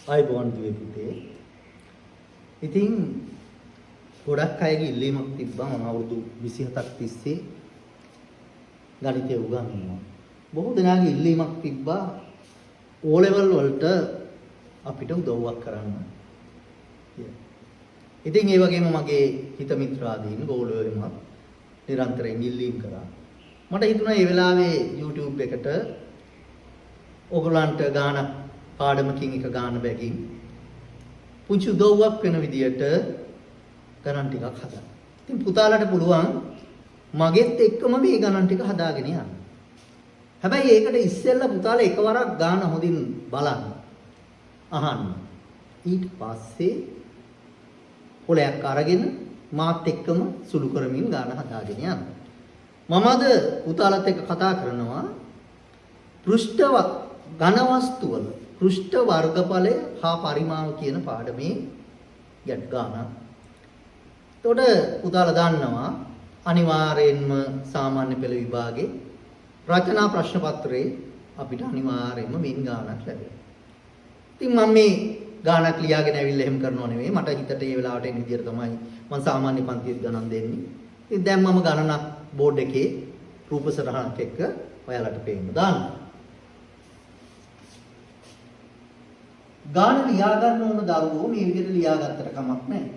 ආයිබෝන් දුවේ පුතේ. ඉතින් ගොඩක් අයගේ ඉල්ලීමක් තිබ්බා මම අවුරුදු 27ක් තිස්සේ ගණිතය උගන්වනවා. බොහෝ දෙනාගේ ඉල්ලීමක් තිබ්බා O level වලට අපිට උදව්වක් කරන්න. ඉතින් ඒ වගේම මගේ හිත මිත්‍රාදීන් ගෝලයෙන්ම නිරන්තරයෙන් ඉල්ලීම් කරා. මට හිතුණා මේ වෙලාවේ YouTube එකට ඔයගලන්ට ගාන පාඩමකින් එක ගාන බැගින් පුංචි උදව්වක් වෙන විදියට ගණන් ටිකක් හදන්න. ඉතින් පුතාලට පුළුවන් මගෙත් එක්කම මේ ගණන් ටික හදාගෙන යන්න. හැබැයි ඒකට ඉස්සෙල්ලා පුතාලා එකවරක් ගාන හොඳින් බලන්න. අහන්න. ඊට පස්සේ පොලයක් අරගෙන මාත් එක්කම සුළු කරමින් ගාන හදාගෙන යන්න. මම අද පුතාලත් එක්ක කතා කරනවා පෘෂ්ඨ ඝන වස්තු වල පෘෂ්ඨ වර්ගඵලය හා පරිමාව කියන පාඩමේ ගැට් ගාන. එතකොට පුතාලා දන්නවා අනිවාර්යයෙන්ම සාමාන්‍ය පෙළ විභාගේ රචනා ප්‍රශ්න පත්‍රයේ අපිට අනිවාර්යයෙන්ම වෙන ගානක් ලැබෙනවා. ඉතින් මම මේ ගානක් ලියාගෙන ඇවිල්ලා එහෙම කරනව නෙවෙයි. මට හිතට ඒ වෙලාවට එන විදියට තමයි මම සාමාන්‍ය පන්තියේ ගණන් දෙන්නේ. ඉතින් දැන් මම ගණනක් බෝඩ් එකේ රූප සටහනක් එක්ක ඔයාලට පේන්න දානවා. ගාන ලියා ගන්න ඕන දරුවෝ මේ විදිහට ලියාගත්තට කමක් නැහැ.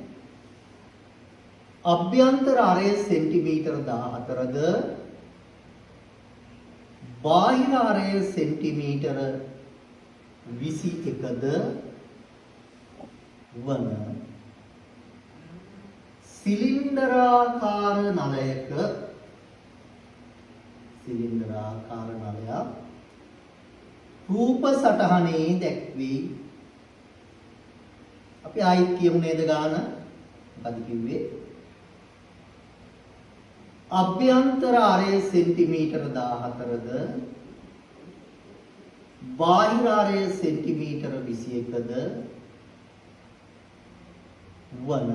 අභ්‍යන්තර අරය සෙන්ටිමීටර 14ද බාහිර අරය සෙන්ටිමීටර 21ද වන සිලින්ඩරාකාර නලයක රූප සටහනේ දැක්වී අපි ආයිත් කියමු නේද ගාන මොකද කිව්වේ අභ්‍යන්තර අරය සෙන්ටිමීටර 14ද බාහිර අරය සෙන්ටිමීටර 21ද වන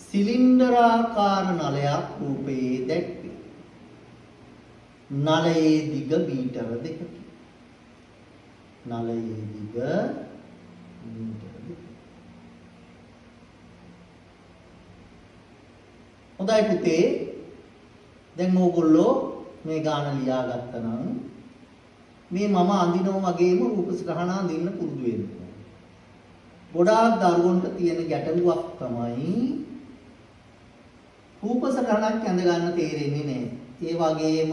සිලින්ඩරාකාර නලයක් රූපයේ දැක්වේ. නලයේ දිග මීටර 2කි. නලයේ දිග මීටර 2. හොඳයි පුතේ. දැන් ඕගොල්ලෝ මේ ගාන ලියාගත්තා නම් මේ මම අඳිනවා වගේම රූප සටහන අඳින්න පුරුදු වෙන්න. ගොඩාක් දරුවන්ට තියෙන ගැටලුවක් තමයි රූප සටහනක් ඇඳ ගන්න තේරෙන්නේ නැහැ. ඒ වගේම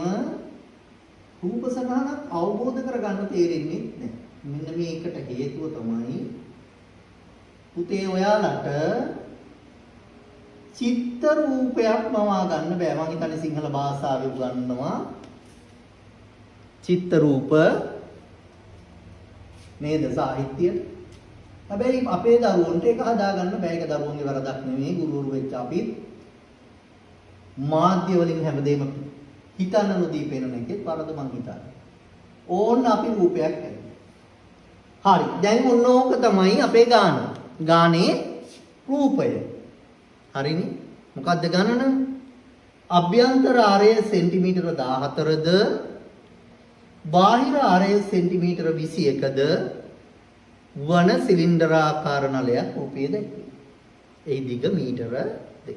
රූප සටහනක් අවබෝධ කරගන්න තේරෙන්නේ නැහැ. මෙන්න මේකට හේතුව තමයි පුතේ ඔයාලට චිත්ත රූපයක් මවා ගන්න බෑ. මම හිතන්නේ සිංහල භාෂාවේ උගන්වනවා චිත්ත රූප නේද සාහිත්‍යයට. හැබැයි අපේ දරුවන්ට ඒක හදාගන්න බෑ. ඒක දරුවන්ගේ වරදක් නෙමෙයි. ගුරුවරු වෙච්ච අපි මාධ්‍ය වලින් හැමදේම හිතන්න නොදී පේන එකේ වරද මං හිතන්නේ. ඕන්න අපි රූපයක් ඇති. හරි. දැන් මොනෝක තමයි අපේ ගාන. ගානේ රූපය. හරිනේ. මොකද්ද ගණන? අභ්‍යන්තර ආරය සෙන්ටිමීටර 14ද බාහිර ආරය සෙන්ටිමීටර 21ද වන සිලින්ඩරාකාර නලයක් රූපයේ දැක්වේ. ඒ දිග මීටර 2.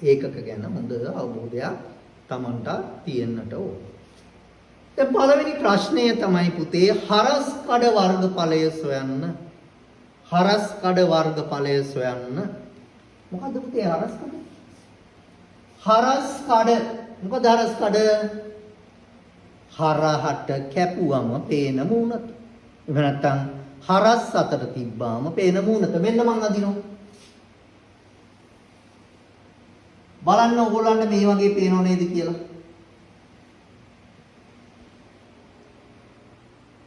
ඒකක ගැන හොඳ අවබෝධයක් Tamanට තියෙන්නට ඕන. දැන් පළවෙනි ප්‍රශ්නය තමයි පුතේ හරස් කඩ වර්ගඵලය සොයන්න. හරස් කඩ වර්ගඵලය සොයන්න. මොකද්ද පුතේ හරස් කඩ? හරස් කඩ මොකද හරස් කඩ? හරහට කැපුවම පේන මූණත. එහෙම නැත්නම් හරස් අතර තිබ්බාම පේන මූණත. මෙන්න මං අදිනවා. බලන්න ඕගොල්ලන්ට මේ වගේ පේනව නේද කියලා.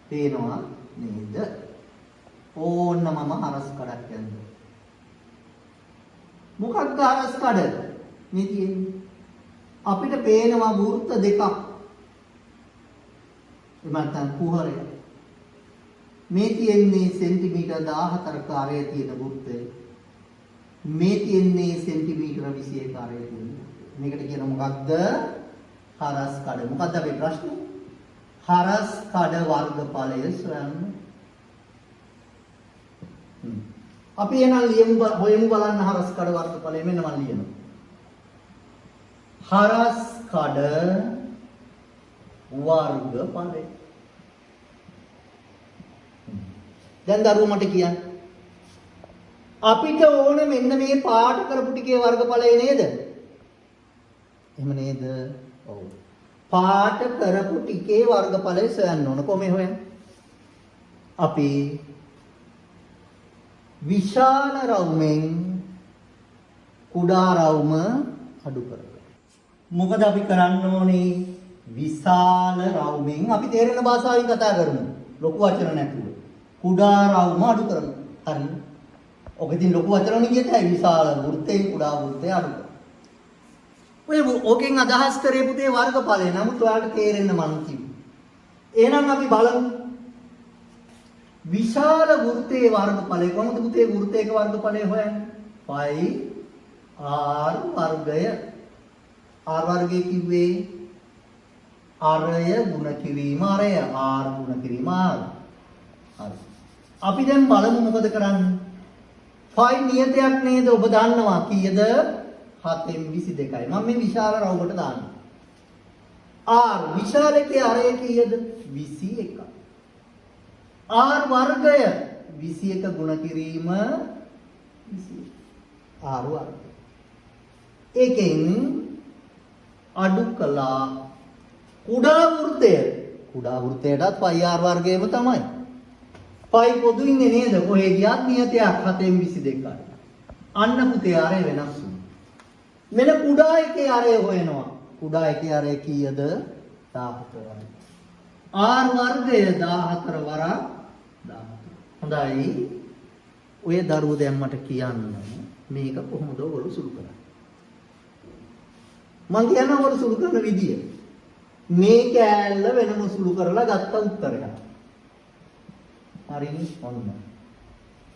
පේනවා නේද? ඕන්න මම හරස් කඩක් යනවා. මොකක්ද හරස් කඩ? මේ තියෙන්නේ. අපිට පේනවා වෘත්ත දෙකක්. එමත්නම් කුහරය. මේ තියෙන්නේ සෙන්ටිමීටර් 14ක ආරය තියෙන වෘත්තය. මේ තියෙන්නේ සෙන්ටිමීටර 21 ආරය තියෙන. මේකට කියන මොකක්ද? හරස් කඩ. මොකක්ද අපේ ප්‍රශ්නේ? හරස් කඩ වර්ගඵලය සොයන්න. අපි එනම් හොයමු බලන්න හරස් කඩ වර්ගඵලය මෙන්න මම ලියනවා. හරස් කඩ වර්ගඵලය. දැන් දරුවෝ මට කියන්න. අපිට ඕන මෙන්න මේ පාඩ කරපු ටිකේ වර්ගඵලය නේද? එහෙම නේද? ඔව්. පාඩ කරපු ටිකේ වර්ගඵලය සොයන්න ඕන. කොහොමද හොයන්නේ? අපි විශාල රවුමෙන් කුඩා රවුම අඩු කරගන්න. මොකද අපි කරන්න ඕනේ විශාල රවුමෙන් අපි තේරෙන භාෂාවෙන් කතා කරමු. ලොකු වචන නැතුව. කුඩා රවුම අඩු කරමු. හරි. ඔක ඉතින් ලොකු වචන නෙවෙයි තයි විශාල වෘත්තයෙන් කුඩා වෘත්තය අඩු කරමු. ඔය ඕකෙන් අදහස් කරේ පුතේ වර්ගඵලය. නමුත් ඔයාලට තේරෙන්න මං කිව්වේ. එහෙනම් අපි බලමු විශාල වෘත්තයේ වර්ගඵලය කොහොමද පුතේ වෘත්තයක වර්ගඵලය හොයන්නේ? πr වර්ගය. r වර්ගය කිව්වේ අරය ගුණ කිරීම අරය r ගුණ කිරීම r. හරි. අපි දැන් බලමු මොකද කරන්නේ? ෆයි නියතයක් නේද? ඔබ දන්නවා කීයද? 7න් 22යි. මම මේ විශාල රවුමට දානවා. r විශාලකේ අරය කීයද? 21යි. r වර්ගය 21 ගුණ කිරීම 21. r වර්ගය. ඒකෙන් අඩු කළා කුඩා වෘත්තයටත් πr වර්ගයම තමයි. π පොදු ඉන්නේ නේද? කොහේ ගියත් නියතයක් 7න් 22යි. අන්න පුතේ අරය වෙනස් වුණා. මෙන්න කුඩා එකේ අරය හොයනවා. කුඩා එකේ අරය කීයද? 14යි. r වර්ගය 14 වරක් 14. හොඳයි. ඔය දරුවෝ දැන් මට කියන්න මේක කොහොමද ඔයගොල්ලෝ සුළු කරන්නේ? මං කියනවා ඔයගොල්ලෝ සුළු කරන විදිය. මේ කෑල්ල වෙනම සුළු කරලා ගත්ත උත්තරයක්. හරිනේ? ඔන්න.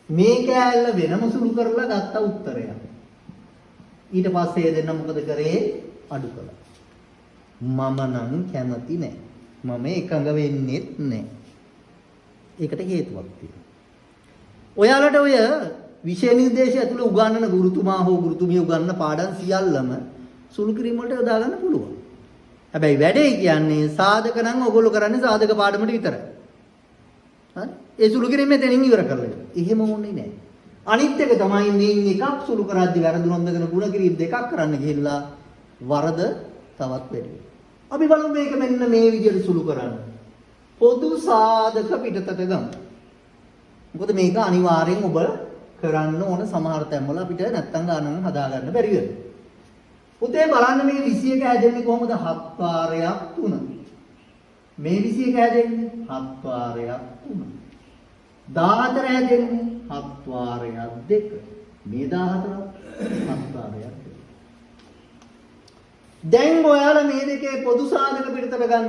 මේ කෑල්ල වෙනම සුළු කරලා ගත්ත උත්තරයක්. ඊට පස්සේ දෙන්න මොකද කරේ? අඩු කළා. මම නම් කැමති නෑ. මම එකඟ වෙන්නෙත් නෑ. ඒකට හේතුවක් තියෙනවා. ඔයාලට ඔය විෂය නිර්දේශය ඇතුළේ උගන්වන ගුරුතුමා හෝ ගුරුතුමිය උගන්වන පාඩම් සියල්ලම සුළු කිරීම වලට යොදා ගන්න පුළුවන්. හැබැයි වැඩේ කියන්නේ සාධක නම් ඔයගොල්ලෝ කරන්නේ සාධක පාඩමට විතරයි. හරි? ඒ සුළු කිරීම මෙතනින් ඉවර කරලා. එහෙම ඕනේ නෑ. අනිත් එක තමයි මේන් එකක් සුළු කරද්දි වැරදුනොත් දෙකන ගුණ කිරීම දෙකක් කරන්න ගිහිල්ලා වරද තවත් වැඩි. අපි බලමු මේක මෙන්න මේ විදිහට සුළු කරන්න. පොදු සාධක පිටතට ගමු. මොකද මේක අනිවාර්යෙන් ඔබ කරන්න ඕන සමහර තැන්වල අපිට නැත්තම් ගණන් හදා ගන්න බැරි වෙනවා. පුතේ බලන්න මේ 21 හැදෙන්නේ කොහොමද? 7 වාරයක් 3. මේ 21 හැදෙන්නේ 7 වාරයක් 3. 14 හැදෙන්නේ 7 වාරයක් 2. මේ 14 7 වාරයක් 2. දැන් ඔයාලා මේ දෙකේ පොදු සාධක පිටතට ගන්න.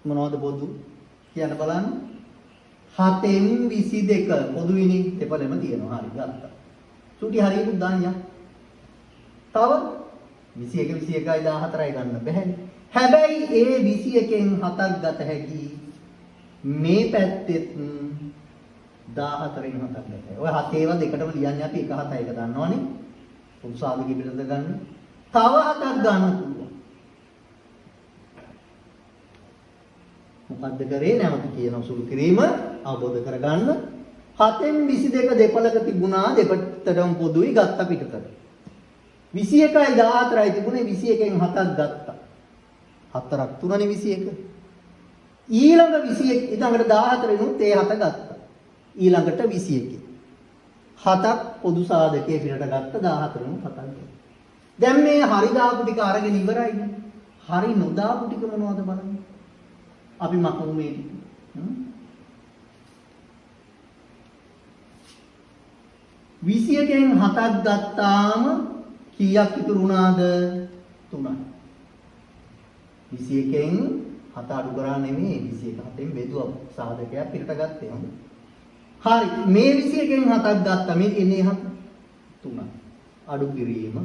මොනවද පොදු? කියන්න බලන්න. 7න් 22 පොදුයිනේ දෙපළෙම තියෙනවා. හරි ගත්තා. සුටි හරියට දාන්න. තව 21 21යි 14යි ගන්න බැහැ. හැබැයි ඒ 21න් 7ක් ගත හැකි. මේ පැත්තෙත් 14න් 7ක් ගත හැකි. ඔය 7 ඒවා දෙකටම ලියන්නේ අපි 1 7 1 දන්නවනේ. පොදු සාධක පිටතට ගන්න. තව 7ක් ගන්න පුළුවන්. මොකද්ද කරේ? නැවත කියන සුළු කිරීම අවබෝධ කරගන්න. 7න් 22 දෙපළක තිබුණා දෙපැත්තටම පොදුයි ගත්ත පිටතට. 21යි 14යි තිබුණේ 21න් 7ක් ගත්තා. 4ක් 3නේ 21. ඊළඟ 21 ඊළඟට 14 නුත් ඒ 7 ගත්තා. ඊළඟට 21. 7ක් පොදු සාධකයේ පිටට ගත්ත 14 නුත් 7ක් ගත්තා. දැන් මේ හරි දාපු ටික අරගෙන ඉවරයිනේ. හරි නොදාපු ටික මොනවද බලන්න. අපි මකමු මේ ටික. 21න් 7ක් ගත්තාම කීයක් ඉතුරු වුණාද? 3යි. 21න් 7 අඩු කරා නෙමෙයි 21 7න් බෙදුවා සාධකයක් පිටට ගත්තේ හොඳ. හරි මේ 21න් 7ක් ගත්තා මේ එන්නේ 7 3යි. අඩු කිරීම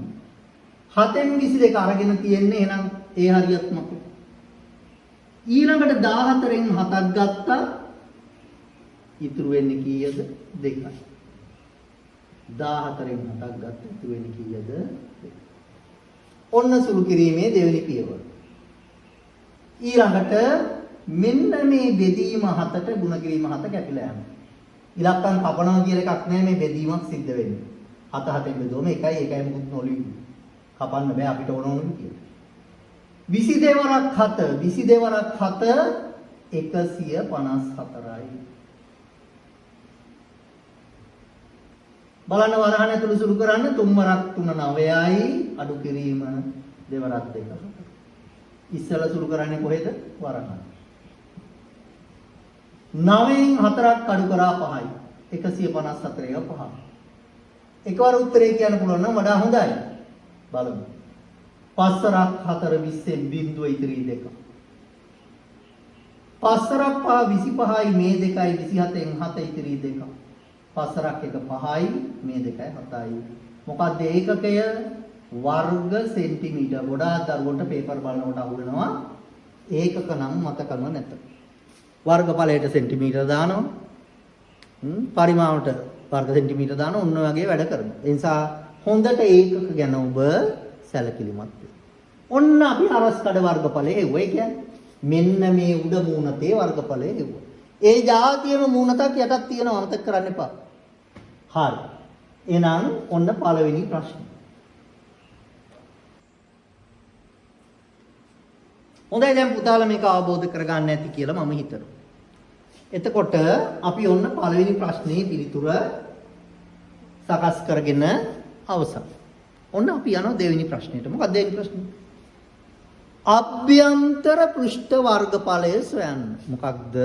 7න් 22 අරගෙන තියෙන්නේ එහෙනම් ඒ හරියත් මතක. ඊළඟට 14න් 7ක් ගත්තා ඉතුරු වෙන්නේ කීයද? 2යි. 14න් 7ක් ගත්ත ඉතුරු වෙන්නේ කීයද? 2. ඔන්න සුළු කිරීමේ දෙවෙනි පියවර. ඊළඟට මෙන්න මේ බෙදීම 7ට ගුණ කිරීම 7 කැපිලා යනවා. ඉලක්කම් කපනවා කියලා එකක් නැහැ මේ බෙදීමක් සිද්ධ වෙන්නේ. 7 7ෙන් බෙදුවම 1යි මුකුත් නොලියු. කපන්න බෑ අපිට ඕන විදියට. 22 වරක් 7 22 වරක් 7 154යි. බලන්න වරහන් ඇතුළු සුළු කරන්න 3 වරක් 3 9යි අඩු කිරීම 2 වරක් 2 4. ඉස්සෙල්ලා සුළු කරන්නේ කොහෙද? වරහන්. 9න් 4ක් අඩු කරා 5යි. 154 එක 5. එකවර උත්තරේ කියන්න පුළුවන් නම් වඩා හොඳයි. බලමු. 5 වරක් 4 20න් බිඳුව ඉතිරි 2. 5 වරක් 5 25යි මේ 2යි 27න් 7 ඉතිරි 2. 5 වරක් 1 5යි මේ 2යි 7යි. මොකක්ද ඒකකය? වර්ග සෙන්ටිමීටර්. ගොඩාක් දරුවන්ට පේපර් බලනකොට අහු වෙනවා. ඒකක නම් මතකම නැත. වර්ගඵලයට සෙන්ටිමීටර දානවා. පරිමාවට වර්ග සෙන්ටිමීටර දාන ඔන්න වගේ වැඩ කරනවා. ඒ නිසා හොඳට ඒකක ගැන ඔබ සැලකිලිමත් වෙන්න. ඔන්න අපි අරස්කඩ වර්ගඵලය හෙව්වා. ඒ කියන්නේ මෙන්න මේ උඩ මූණතේ වර්ගඵලය හෙව්වා. ඒ જાතියම මූණතක් යටත් තියෙනවා අමතක කරන්න එපා. හරි. එහෙනම් ඔන්න පළවෙනි ප්‍රශ්නේ. හොඳයි දැන් පුතාලා මේක අවබෝධ කරගන්න ඇති කියලා මම හිතනවා. එතකොට අපි ඔන්න පළවෙනි ප්‍රශ්නේ පිළිතුර සකස් කරගෙන අවසන්. ඔන්න අපි යනවා දෙවෙනි ප්‍රශ්නෙට. මොකක්ද දෙවෙනි ප්‍රශ්නේ? අභ්‍යන්තර පෘෂ්ඨ වර්ගඵලය සොයන්න. මොකක්ද?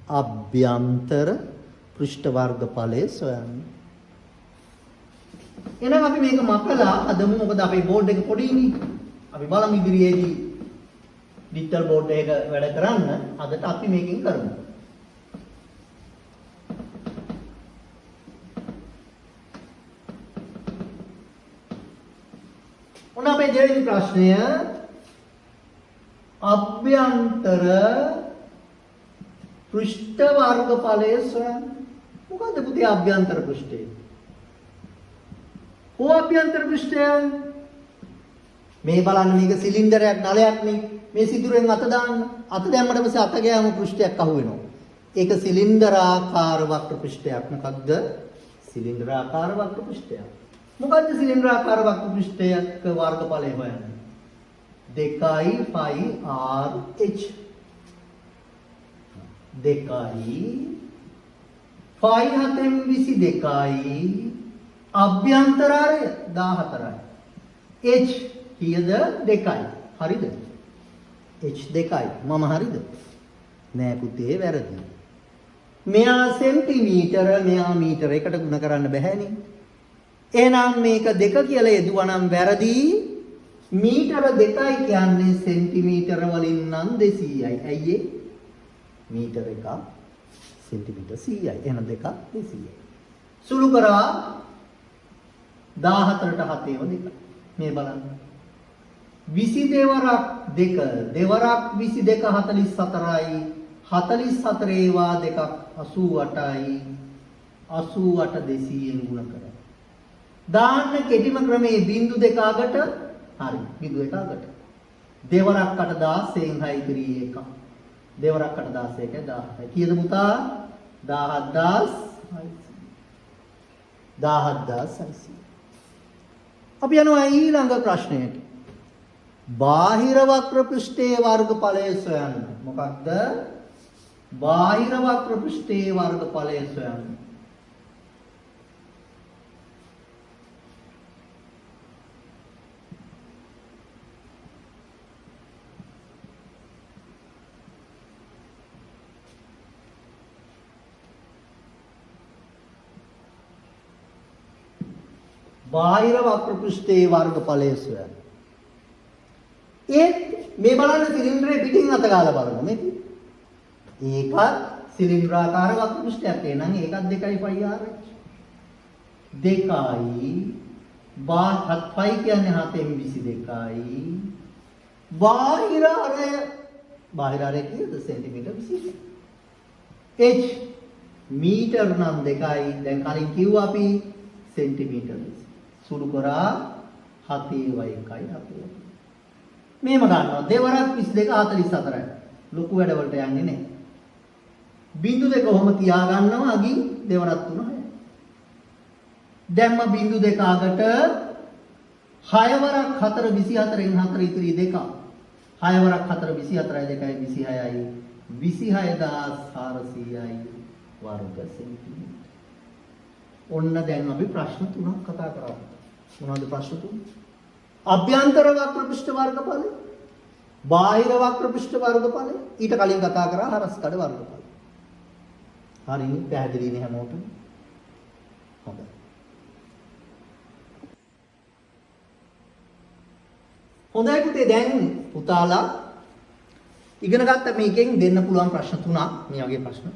අභ්‍යන්තර පෘෂ්ඨ වර්ගඵලය සොයන්න. එහෙනම් අපි මේක මකලා අදමු. මොකද අපේ බෝඩ් එක පොඩිනේ. අපි බලමු ඉදිරියේදී ඩිජිටල් බෝඩ් එක වැඩ කරන්න. අදට අපි මේකෙන් කරමු. ඔන්න අපේ දෙවෙනි ප්‍රශ්නය අභ්‍යන්තර පෘෂ්ඨ වර්ගඵලය සොයන්න. මොකද්ද පුතේ අභ්‍යන්තර පෘෂ්ඨය? කො අභ්‍යන්තර පෘෂ්ඨය? මේ බලන්න මේක සිලින්ඩරයක් නලයක් නේ. මේ සිදුරෙන් අත දාන්න. අත දැම්මට පස්සේ අත ගෑම පෘෂ්ඨයක් අහු වෙනවා. ඒක සිලින්ඩරාකාර වක්‍ර පෘෂ්ඨයක්. මොකක්ද? සිලින්ඩරාකාර වක්‍ර පෘෂ්ඨයක්. මොකද්ද සිලින්ඩරාකාර වක්‍ර පෘෂ්ඨයක වර්ගඵලය හොයන්නේ? 2යි phi r h 2යි phi 7න් 22යි අභ්‍යන්තරාරය 14යි h කීයද? 2යි. හරිද? h 2යි. මම හරිද? නෑ පුතේ වැරදි. මෙයා සෙන්ටිමීටර මෙයා මීටර එකට ගුණ කරන්න බැහැනේ. එහෙනම් මේක 2 කියලා යෙදුවා නම් වැරදි. මීටර 2යි කියන්නේ සෙන්ටිමීටර වලින් නම් 200යි. ඇයි ඒ? මීටර 1 සෙන්ටිමීටර 100යි. එහෙනම් 2 200යි. සුළු කරා 14ට 7 2. මේ බලන්න. 22 වරක් 2 දෙවරක් 22 44යි. 44 ඒවා දෙකක් 88යි. 88 200ෙන් ගුණ කරා. දාන්න කෙටිම ක්‍රමයේ බිංදු දෙක අගට හරි බිංදු එක අගට දෙවරක් 8 16න් 6 ඉතිරි 1 දෙවරක් 8 16ක 17යි කීයද පුතා 17600 අපි යනවා ඊළඟ ප්‍රශ්නයට බාහිර වක්‍ර පෘෂ්ඨයේ වර්ගඵලය සොයන්න මොකක්ද බාහිර වක්‍ර පෘෂ්ඨයේ වර්ගඵලය සොයන්න බාහිර වක්‍ර පෘෂ්ඨයේ වර්ගඵලය සොයන්න. මේ බලන්න සිලින්ඩරේ පිටින් අත ගාලා බලමු මේක. ඒකත් සිලින්ඩරාකාර වක්‍ර පෘෂ්ඨයක්. එහෙනම් ඒකත් 2යි πr 2යි පයි කියන්නේ 7න් 22යි බාහිර ආරය කීයද සෙන්ටිමීටර 20යි h මීටර් නම් 2යි. දැන් කලින් කිව්වා අපි සෙන්ටිමීටර්. සුළු කරා 7/1යි. මේම ගන්නවා. දෙවරක් 22 44යි. ලොකු වැඩ වලට යන්නේ නැහැ. බිංදු දෙක කොහොම තියා ගන්නවා අගින් දෙවරක් 3 දැම්ම බිංදු දෙක අගට 6 වරක් 4 24න් 4 ඉතිරි 2. 6 වරක් 4 24යි 2යි 26යි 26400යි වර්ග සෙන්ටිමීටර. ඔන්න දැන් අපි ප්‍රශ්න 3ක් කතා කරමු. මොනවද ප්‍රශ්න 3? අභ්‍යන්තර වක්‍ර පෘෂ්ඨ වර්ගඵලය, බාහිර වක්‍ර පෘෂ්ඨ වර්ගඵලය, ඊට කලින් කතා කරා හරස්කඩ වර්ගඵලය. හරිනේ, පැහැදිලිනේ හැමෝටම? හොඳයි. හොඳයි පුතේ, දැන් පුතාලා ඉගෙන ගත්ත මේකෙන් දෙන්න පුළුවන් ප්‍රශ්න 3ක් මේ වගේ ප්‍රශ්න.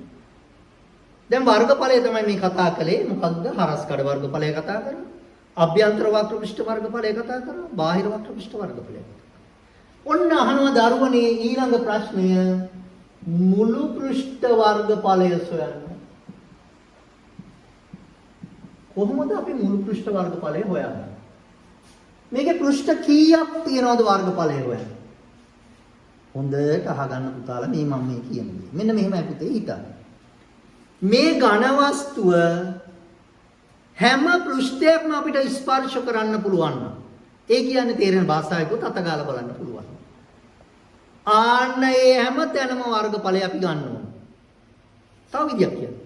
දැන් වර්ගඵලය තමයි මේ කතා කළේ. මොකක්ද? හරස්කඩ වර්ගඵලය කතා කරා. අභ්‍යන්තර වක්‍ර පෘෂ්ඨ වර්ගඵලය කතා කරා. බාහිර වක්‍ර පෘෂ්ඨ වර්ගඵලය. ඔන්න අහනවා දරුවනේ ඊළඟ ප්‍රශ්නය මුළු පෘෂ්ඨ වර්ගඵලය සොයන්න. කොහොමද අපි මුළු පෘෂ්ඨ වර්ගඵලය හොයන්නේ? මේකේ පෘෂ්ඨ කීයක් තියෙනවද වර්ගඵලය හොයන්න? හොඳට අහගන්න පුතාලා මේ මම මේ කියන්නේ. මෙන්න මෙහෙමයි පුතේ හිතන්න. මේ ඝන වස්තුව හැම පෘෂ්ඨයක්ම අපිට ස්පර්ශ කරන්න පුළුවන් නම් ඒ කියන්නේ තේරෙන භාෂාවකුත් අත ගාලා බලන්න පුළුවන්. ආන්න ඒ හැම තැනම වර්ගඵලය අපි ගන්න ඕන. තව විදියක් කියන්න.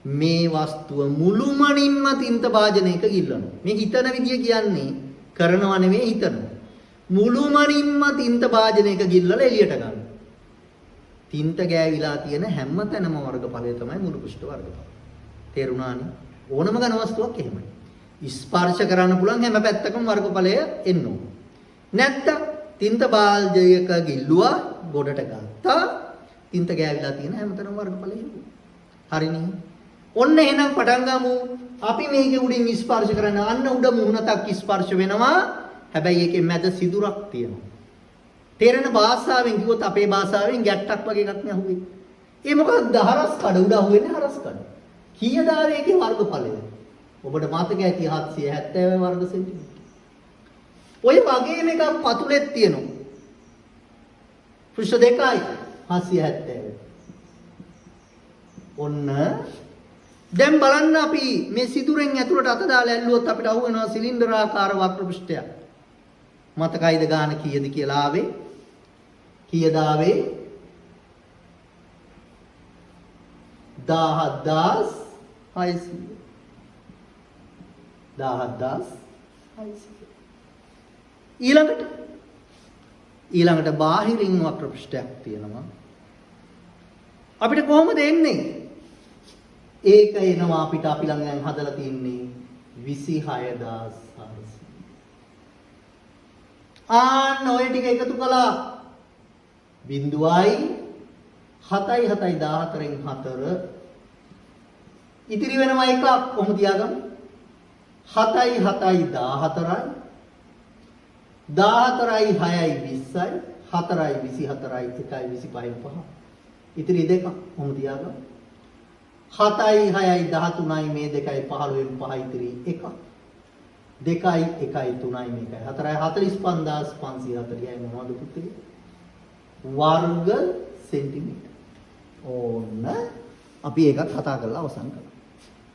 මේ වස්තුව මුළුමනින්ම තින්ත භාජනයක ගිල්ලනවා. මේ හිතන විදිය කියන්නේ කරනවා නෙවෙයි හිතනවා. මුළුමනින්ම තින්ත භාජනයක ගිල්ලලා එළියට ගන්න. තින්ත ගෑවිලා තියෙන හැම තැනම වර්ගඵලය තමයි මුළු පෘෂ්ඨ වර්ගඵලය. තේරුණානේ? ඕනම ඝන වස්තුවක් එහෙමයි. ස්පර්ශ කරන්න පුළුවන් හැම පැත්තකම වර්ගඵලය එන්න ඕන. නැත්තම් තින්ත බාල්ජයක ගිල්ලුවා ගොඩට ගත්තා. තින්ත ගෑවිලා තියෙන හැමතැනම වර්ගඵලය එනවා. හරිනේ? ඔන්න එහෙනම් පටන් ගමු. අපි මේකේ උඩින් ස්පර්ශ කරන අන්න උඩ මුහුණතක් ස්පර්ශ වෙනවා. හැබැයි ඒකේ මැද සිදුරක් තියෙනවා. තේරෙන භාෂාවෙන් කිව්වොත් අපේ භාෂාවෙන් ගැට්ටක් වගේ එකක් නේ අහුවේ. ඒ මොකක්ද? හරස් කඩ උඩ අහුවෙන්නේ හරස් කඩ. කීයද ඒකේ වර්ගඵලය? ඔබට මතක ඇති 770 වර්ග සෙන්ටිමීටර. ඔය වගේම එකක් පතුලෙත් තියෙනවා. පෘෂ්ඨ 2යි 770. ඔන්න දැන් බලන්න අපි මේ සිදුරෙන් ඇතුළට අත දාලා ඇල්ලුවොත් අපිට අහු වෙනවා සිලින්ඩරාකාර වක්‍ර පෘෂ්ඨයක්. මතකයිද ගාන කීයද කියලා ආවේ? කීයද ආවේ? 17600. 17600. ඊළඟට බාහිරින් වක්‍ර පෘෂ්ඨයක් තියෙනවා. අපිට කොහොමද එන්නේ? ඒක එනවා අපිට අපි ළඟ දැන් හදලා තියෙන්නේ 26400. ආන්න ඔය ටික එකතු කළා. 0යි 7යි 7යි 14න් 4 ඉතිරි වෙනවා එකක්. කොහොම තියාගමු? 7යි 7යි 14යි 14යි 6යි 20යි 4යි 24යි 1යි 25යි 5 ඉතිරි දෙක. කොහොම තියාගමු? 7යි 6යි 13යි මේ දෙකයි 15න් 5 ඉතිරි එකක්. 2යි 1යි 3යි මේකයි 4යි 45540යි මොනවද පුතේ? වර්ග සෙන්ටිමීටර. ඕන්න අපි ඒකත් කතා කරලා අවසන් කළා.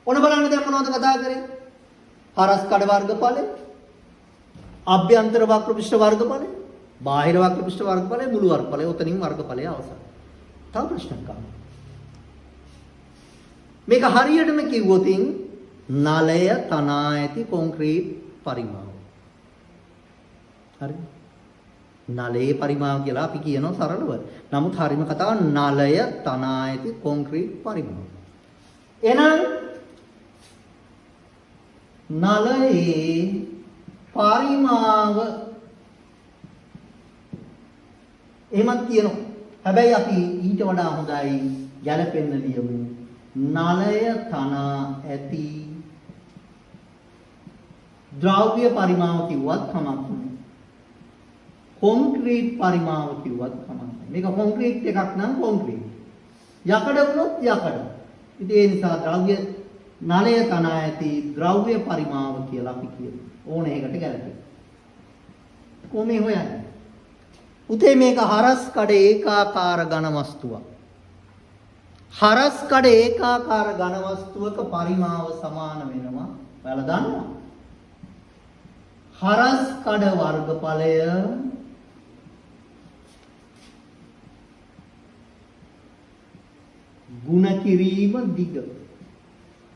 ඔන්න බලන්න දැන් මොනවද කතා කරේ? හරස්කඩ වර්ගඵලය, අභ්‍යන්තර වක්‍ර පෘෂ්ඨ වර්ගඵලය, බාහිර වක්‍ර පෘෂ්ඨ වර්ගඵලය, මුළු වර්ගඵලය. උතනින් වර්ගඵලය අවසන්. තව ප්‍රශ්නයක් අහන්න. මේක හරියටම කිව්වොත් නලය තනා ඇති කොන්ක්‍රීට් පරිමාව. හරි? නලයේ පරිමාව කියලා අපි කියනවා සරලව. නමුත් හරියම කතාව නලය තනා ඇති කොන්ක්‍රීට් පරිමාව. එහෙනම් නලයේ පරිමාව එහෙමත් කියනවා. හැබැයි අපි ඊට වඩා හොඳයි ගැලපෙන්න ලියමු. නලය තනා ඇති ද්‍රව්‍ය පරිමාව කිව්වත් කමක් නැහැ. කොන්ක්‍රීට් පරිමාව කිව්වත් කමක් නැහැ. මේක කොන්ක්‍රීට් එකක් නම් කොන්ක්‍රීට්. යකඩ වුණොත් යකඩ. ඉතින් ඒ නිසා ද්‍රව්‍ය නලය තනා ඇති ද්‍රව්‍ය පරිමාව කියලා අපි කියනවා. ඕනේ ඒකට ගැලපෙයි. කොහොමද හොයන්නේ? උතේ මේක හරස් කඩ ඒකාකාර ඝන වස්තුවක්. හරස් කඩ ඒකාකාර ඝන වස්තුවක පරිමාව සමාන වෙනවා. ඔයාලා දන්නවා? හරස් කඩ වර්ගඵලය ගුණ කිරීම දිග.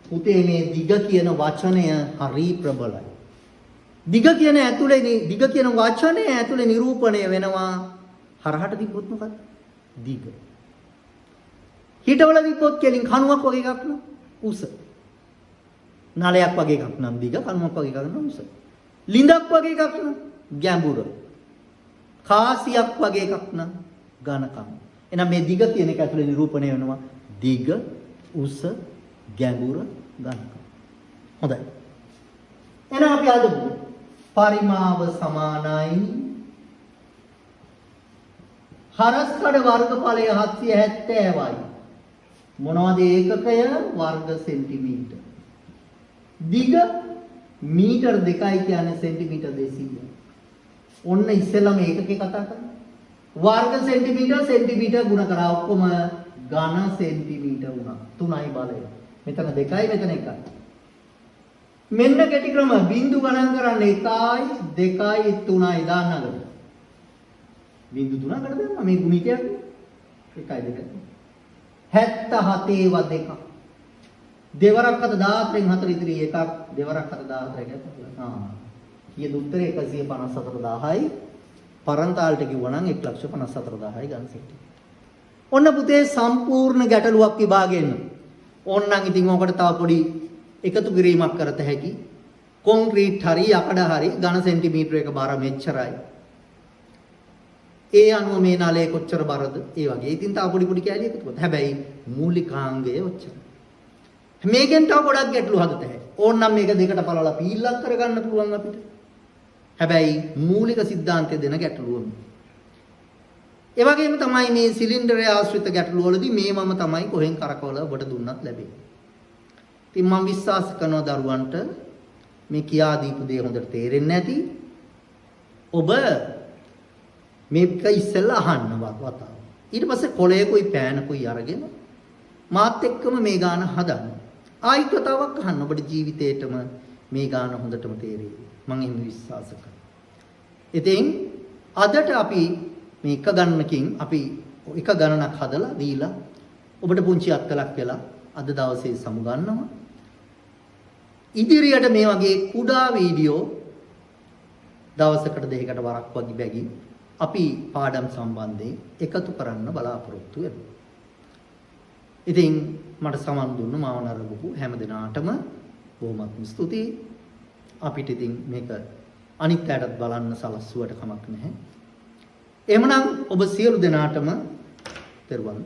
පුතේ මේ දිග කියන වචනය හරි ප්‍රබලයි. දිග කියන වචනය ඇතුලේ නිරූපණය වෙනවා හරහට තිබ්බොත් මොකක්ද? දිග. හිටවල තිබ්බොත් කෙලින් කණුවක් වගේ එකක් න උස. නලයක් වගේ එකක් නම් දිග, කණුවක් වගේ එකක් නම් උස. ලිඳක් වගේ එකක් නම් ගැඹුර. කාසියක් වගේ එකක් නම් ඝනකම. එහෙනම් මේ දිග කියන එක ඇතුලේ නිරූපණය වෙනවා දිග, උස, ගැඹුර, ඝනකම. හොඳයි. එහෙනම් අපි හදමු. පරිමාව සමානයි හරස් කඩ වර්ගඵලය 770යි. මොනවද ඒකකය? වර්ග සෙන්ටිමීටර. දිග මීටර 2යි කියන්නේ සෙන්ටිමීටර 200. ඔන්න ඉස්සෙල්ලාම ඒකකේ කතා කරමු. වර්ග සෙන්ටිමීටර ගුණ කරා ඔක්කොම ඝන සෙන්ටිමීටර වුණා. 3යි බලය. මෙතන 2යි මෙතන 1යි. මෙන්න කෙටි ක්‍රම බිංදු ගණන් කරන්න 1යි 2යි 3යි දාන්නකට. බිංදු 3කට දැම්මා මේ ගුණිතයක් 1යි 2යි. 77 ව 2ක්. දෙවරක් අත 14න් 4 ඉතිරි එකක් දෙවරක් අත 14 එකක්. කීයද උත්තරේ 154000යි. පරන්තාලට කිව්වනම් 154000යි ඝන සෙන්ටිමීටර. ඔන්න පුතේ සම්පූර්ණ ගැටලුවක් විභාගෙන්න. ඕන්නම් ඉතින් ඔකට තව පොඩි එකතු කිරීමක් කරත හැකි. කොන්ක්‍රීට් හරි යකඩ හරි ඝන සෙන්ටිමීටර එක බර මෙච්චරයි. ඒ අනුව මේ නලයේ කොච්චර බරද? ඒ වගේ. ඉතින් තව පොඩි පොඩි කැලි එකතු කරලා. හැබැයි මූලිකාංගය ඔච්චරයි. මේකෙන් තව ගොඩක් ගැටලු හදත හැකියි. ඕන්නම් මේක දෙකට පළලා පීල්ලක් කරගන්න පුළුවන් අපිට. හැබැයි මූලික સિદ્ધාන්තය දෙන ගැටලුවම. ඒ වගේම තමයි මේ සිලින්ඩරය ආශ්‍රිත ගැටලු වලදී මේ මම තමයි කොහෙන් කරකවල ඔබට දුන්නත් ලැබෙන්නේ. ඉතින් මම විශ්වාස කරනවා දරුවන්ට මේ කියා දීපු දේ හොඳට තේරෙන්නේ නැති. ඔබ මේක ඉස්සෙල්ලා අහන්න වතාව. ඊට පස්සේ කොලයකුයි පෑනකුයි අරගෙන මාත් එක්කම මේ ගාන හදන්න. ආයිත් වතාවක් අහන්න ඔබට ජීවිතේටම මේ ගාන හොඳටම තේරෙයි. මම එහෙම විශ්වාස කරනවා. ඉතින් අදට අපි මේ එක ගණනකින් අපි එක ගණනක් හදලා දීලා ඔබට පුංචි අත්කලක් වෙලා අද දවසේ සමුගන්නවා. ඉදිරියට මේ වගේ කුඩා වීඩියෝ දවසකට දෙකකට වරක් වගේ බැගි අපි පාඩම් සම්බන්ධයෙන් එකතු කරන්න බලාපොරොත්තු වෙනවා. ඉතින් මට සමන් දුන්න මාව නරඹපු හැම දිනාටම බොහොමත්ම ස්තුතියි. අපිට ඉතින් මේක අනිත් පැයටත් බලන්න සලස්වුවට කමක් නැහැ. එහෙමනම් ඔබ සියලු දෙනාටම තෙරුවන්